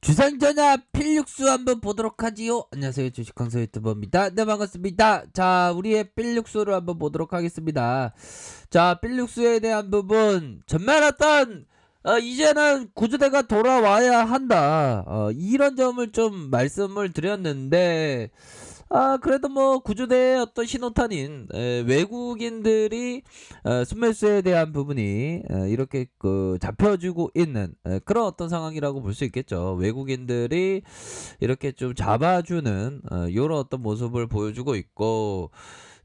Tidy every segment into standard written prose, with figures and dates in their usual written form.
주상전야 필육수 한번 보도록 하지요. 안녕하세요, 주식강사 유튜버입니다. 네, 반갑습니다. 자, 우리의 필육수를 한번 보도록 하겠습니다. 자, 필육수에 대한 부분 전말 어떤 이제는 구조대가 돌아와야 한다, 이런 점을 좀 말씀을 드렸는데, 그래도 뭐 구조대의 어떤 신호탄인 외국인들이 순매수에 대한 부분이 이렇게 잡혀주고 있는 그런 어떤 상황이라고 볼 수 있겠죠. 외국인들이 이렇게 좀 잡아주는 이런 어떤 모습을 보여주고 있고,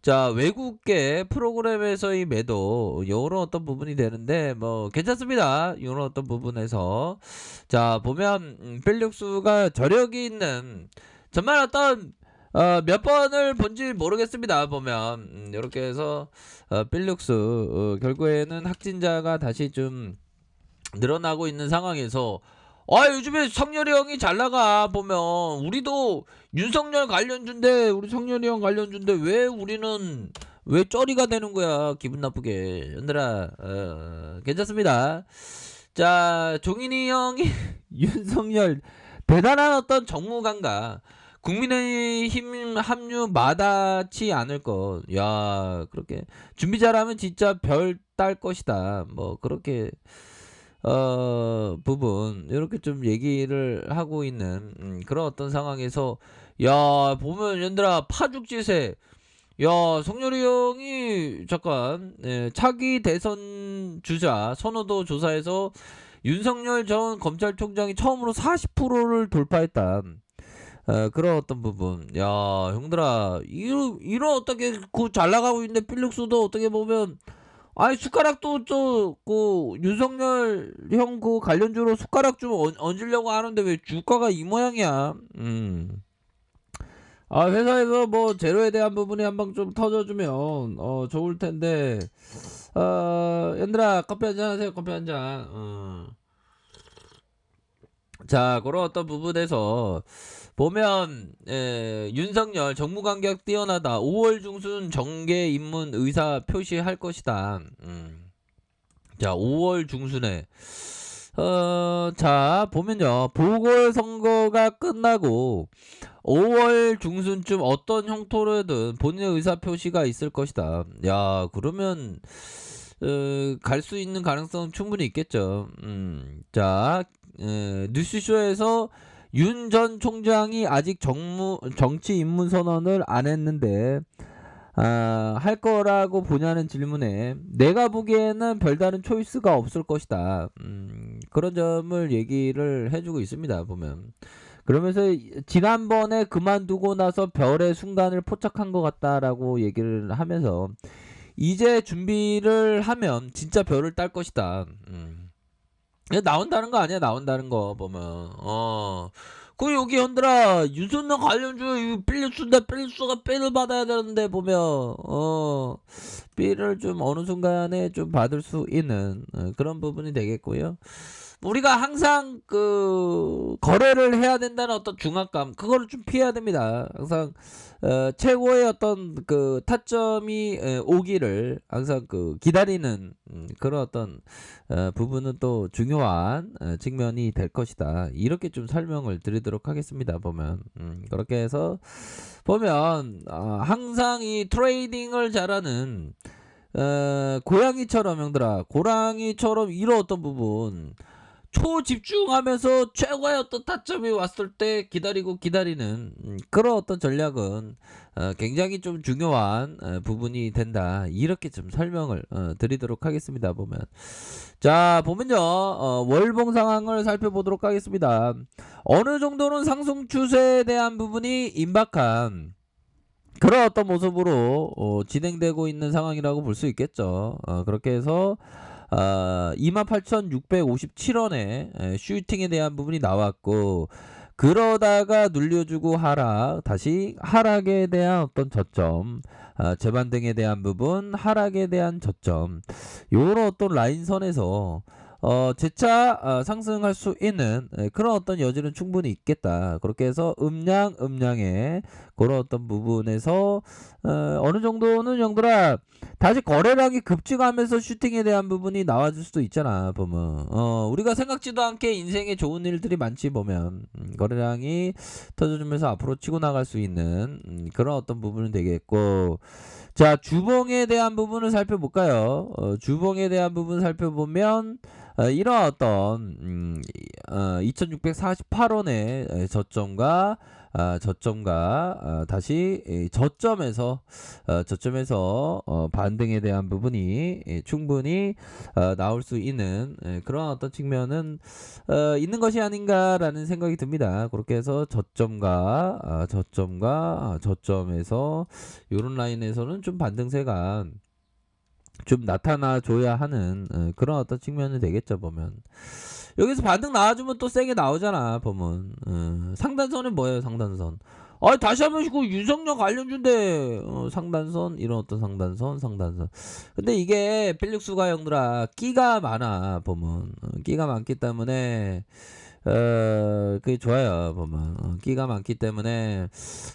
자, 외국계 프로그램에서의 매도 요런 어떤 부분이 되는데 뭐 괜찮습니다. 요런 어떤 부분에서 자 보면 필육수가 저력이 있는 정말 어떤 몇 번을 본지 모르겠습니다. 보면 이렇게 해서 필육수 결국에는 확진자가 다시 좀 늘어나고 있는 상황에서 요즘에 성렬이 형이 잘 나가. 보면 우리도 윤석열 관련주인데, 우리 성렬이 형 관련주인데 왜 우리는 왜 쩌리가 되는 거야, 기분 나쁘게. 얘들아, 괜찮습니다. 자, 종인이 형이 윤석열 대단한 어떤 정무관가, 국민의힘 합류 마다치 않을 것. 야, 그렇게 준비 잘하면 진짜 별 딸 것이다. 뭐 그렇게 부분 이렇게 좀 얘기를 하고 있는 그런 어떤 상황에서, 야 보면 얘들아 파죽지세. 야 성렬이 형이 잠깐 차기 대선 주자 선호도 조사에서 윤석열 전 검찰총장이 처음으로 40%를 돌파했다. 그런 어떤 부분. 야 형들아, 이런 어떻게 그 잘 나가고 있는데 필력수도 어떻게 보면, 아니 숟가락도 윤석열 형 그 관련주로 숟가락 좀 얹으려고 하는데 왜 주가가 이 모양이야. 회사에서 뭐 제로에 대한 부분이 한방 좀 터져주면 좋을 텐데. 얘들아 커피 한잔 하세요. 커피 한잔. 자, 그런 어떤 부분에서 보면 윤석열 정무관계가 뛰어나다. 5월 중순 정계 입문 의사 표시할 것이다. 자, 5월 중순에 자 보면요, 보궐선거가 끝나고 5월 중순쯤 어떤 형태로든 본인의 의사표시가 있을 것이다. 야 그러면 갈 수 있는 가능성은 충분히 있겠죠. 자, 뉴스쇼에서 윤 전 총장이 아직 정치 입문 선언을 안 했는데 할 거라고 보냐는 질문에 내가 보기에는 별다른 초이스가 없을 것이다. 그런 점을 얘기를 해주고 있습니다. 보면 그러면서 지난번에 그만두고 나서 별의 순간을 포착한 것 같다라고 얘기를 하면서 이제 준비를 하면 진짜 별을 딸 것이다. 나온다는 거 아니야. 나온다는 거 보면 그 여기 현들아 윤석열 관련주 필리수인데 필리수가 삐를 받아야 되는데 보면 삐를 좀 어느 순간에 좀 받을 수 있는 그런 부분이 되겠고요. 우리가 항상 그 거래를 해야 된다는 어떤 중압감, 그거를 좀 피해야 됩니다. 항상 최고의 어떤 그 타점이 오기를 항상 그 기다리는 그런 어떤 부분은 또 중요한 측면이 될 것이다. 이렇게 좀 설명을 드리도록 하겠습니다. 보면 그렇게 해서 보면 항상 이 트레이딩을 잘하는 고양이처럼, 형들아, 고랑이처럼 이런 어떤 부분 초집중하면서 최고의 어떤 타점이 왔을 때 기다리는 그런 어떤 전략은 굉장히 좀 중요한 부분이 된다. 이렇게 좀 설명을 드리도록 하겠습니다. 보면 자 보면요, 월봉 상황을 살펴보도록 하겠습니다. 어느 정도는 상승 추세에 대한 부분이 임박한 그런 어떤 모습으로 진행되고 있는 상황이라고 볼 수 있겠죠. 그렇게 해서 28,657원에 슈팅에 대한 부분이 나왔고, 그러다가 눌려주고 하락, 다시 하락에 대한 어떤 저점, 재반등에 대한 부분, 하락에 대한 저점, 요런 어떤 라인선에서 재차 상승할 수 있는 그런 어떤 여지는 충분히 있겠다. 그렇게 해서 음량의 그런 어떤 부분에서 어느 정도는 형들아 다시 거래량이 급증하면서 슈팅에 대한 부분이 나와줄 수도 있잖아 보면. 우리가 생각지도 않게 인생에 좋은 일들이 많지 보면. 거래량이 터져주면서 앞으로 치고 나갈 수 있는 그런 어떤 부분은 되겠고, 자 주봉에 대한 부분을 살펴볼까요? 주봉에 대한 부분 살펴보면 이런 어떤 2648원의 저점과 다시 저점에서 반등에 대한 부분이 충분히 나올 수 있는 그런 어떤 측면은 있는 것이 아닌가라는 생각이 듭니다. 그렇게 해서 저점에서 요런 라인에서는 좀 반등세가 좀 나타나줘야 하는 그런 어떤 측면이 되겠죠 보면. 여기서 반등 나와주면 또 세게 나오잖아 보면. 상단선은 뭐예요 상단선? 다시 한번 그 윤석열 관련주인데 상단선 이런 어떤 상단선. 근데 이게 필릭스가 형들아 끼가 많아 보면. 끼가 많기 때문에 그게 좋아요 보면. 끼가 많기 때문에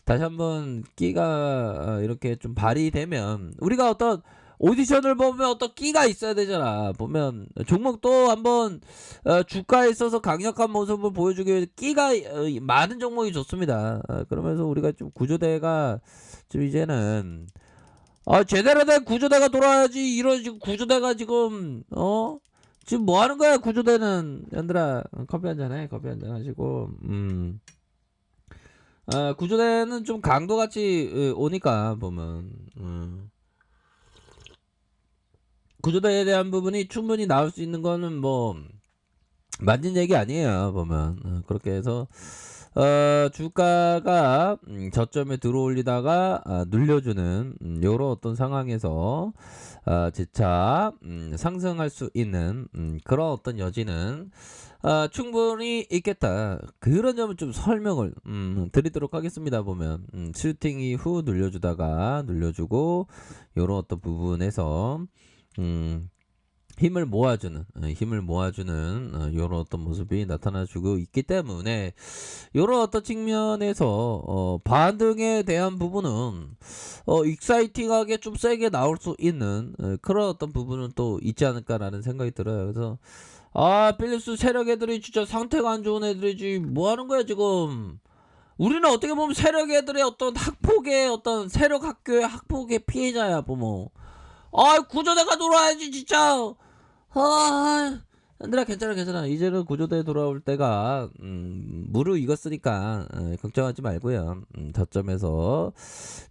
다시 한번 끼가 이렇게 좀 발휘되면 우리가 어떤 오디션을 보면 어떤 끼가 있어야 되잖아 보면. 종목도 한번 주가에 있어서 강력한 모습을 보여주기 위해 끼가 많은 종목이 좋습니다. 그러면서 우리가 좀 구조대가 좀 이제는 제대로 된 구조대가 돌아야지. 이런 지금 구조대가 지금 지금 뭐 하는 거야 구조대는. 얘들아 커피 한잔 해. 커피 한잔 하시고 구조대는 좀 강도같이 오니까 보면 구조대에 대한 부분이 충분히 나올 수 있는 거는 뭐 맞는 얘기 아니에요 보면. 그렇게 해서 주가가 저점에 들어올리다가 눌려주는 요런 어떤 상황에서 재차 상승할 수 있는 그런 어떤 여지는 충분히 있겠다. 그런 점을 좀 설명을 드리도록 하겠습니다 보면. 슈팅 이후 눌려주고 요런 어떤 부분에서 힘을 모아주는 요런 어떤 모습이 나타나주고 있기 때문에 요런 어떤 측면에서 반등에 대한 부분은 익사이팅하게 좀 세게 나올 수 있는 그런 어떤 부분은 또 있지 않을까라는 생각이 들어요. 그래서 필립스 세력 애들이 진짜 상태가 안 좋은 애들이지 뭐 하는 거야 지금. 우리는 어떻게 보면 세력 애들의 어떤 학폭의 어떤 세력 학교의 학폭의 피해자야 보면. 구조대가 돌아와야지 진짜. 얘들아 괜찮아. 이제는 구조대 돌아올 때가 무르익었으니까 걱정하지 말고요. 저점에서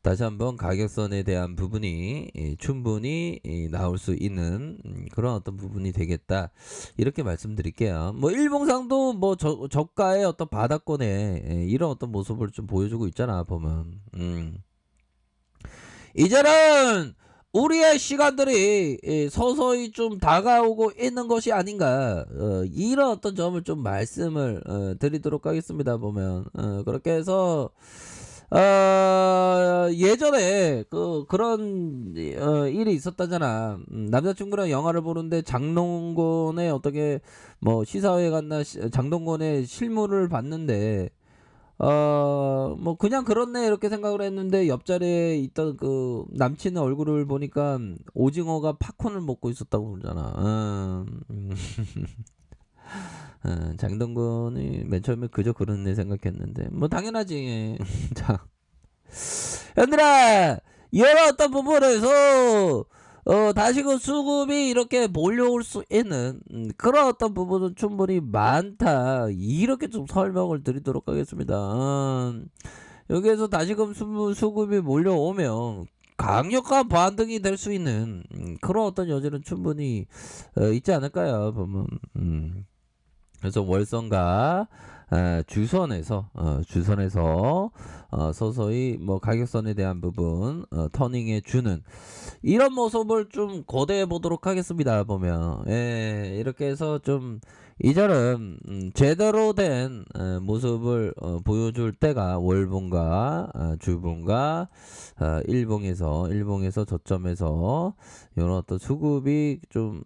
다시 한번 가격선에 대한 부분이 충분히 나올 수 있는 그런 어떤 부분이 되겠다, 이렇게 말씀드릴게요. 뭐 일봉상도 뭐 저가의 어떤 바닥권에 이런 어떤 모습을 좀 보여주고 있잖아 보면. 이제는 우리의 시간들이 서서히 좀 다가오고 있는 것이 아닌가, 이런 어떤 점을 좀 말씀을 드리도록 하겠습니다 보면. 그렇게 해서 예전에 그런 일이 있었다잖아. 남자친구랑 영화를 보는데 장동건의 어떻게 뭐 시사회에 갔나 장동건의 실물을 봤는데 뭐 그냥 그렇네 이렇게 생각을 했는데 옆자리에 있던 그 남친의 얼굴을 보니까 오징어가 팝콘을 먹고 있었다고 그러잖아. 장동건이 맨 처음에 그저 그런 애 생각했는데 뭐 당연하지. 자, 얘들아 이런 어떤 부분에서 다시 그 수급이 이렇게 몰려올 수 있는 그런 어떤 부분은 충분히 많다, 이렇게 좀 설명을 드리도록 하겠습니다. 여기에서 다시금 수급이 몰려오면 강력한 반등이 될 수 있는 그런 어떤 여지는 충분히 있지 않을까요 보면. 그래서 월선과 주선에서 서서히 뭐 가격선에 대한 부분 터닝해 주는 이런 모습을 좀 거대해 보도록 하겠습니다 보면. 이렇게 해서 좀 이제는 제대로 된 모습을 보여줄 때가 월봉과 주봉과 일봉에서 저점에서 이런 어떤 수급이 좀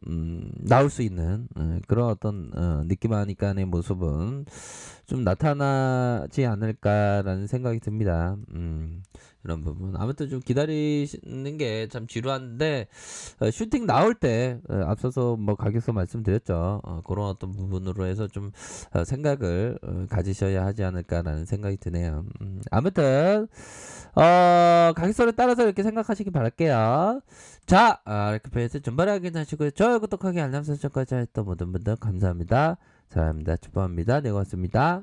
나올 수 있는 그런 어떤 느낌 하니까의 모습은 좀 나타나지 않을까라는 생각이 듭니다. 이런 부분 아무튼 좀 기다리시는 게 참 지루한데 슈팅 나올 때 앞서서 뭐 가격서 말씀드렸죠. 그런 어떤 부분으로 해서 좀 생각을 가지셔야 하지 않을까라는 생각이 드네요. 아무튼 가격서를 따라서 이렇게 생각하시기 바랄게요. 자, 이렇게 배에서 전발에 확인하시고요. 좋아요, 구독하기, 알람 설정까지 했던 모든 분들 감사합니다. 사랑합니다. 축복합니다. 네, 고맙습니다.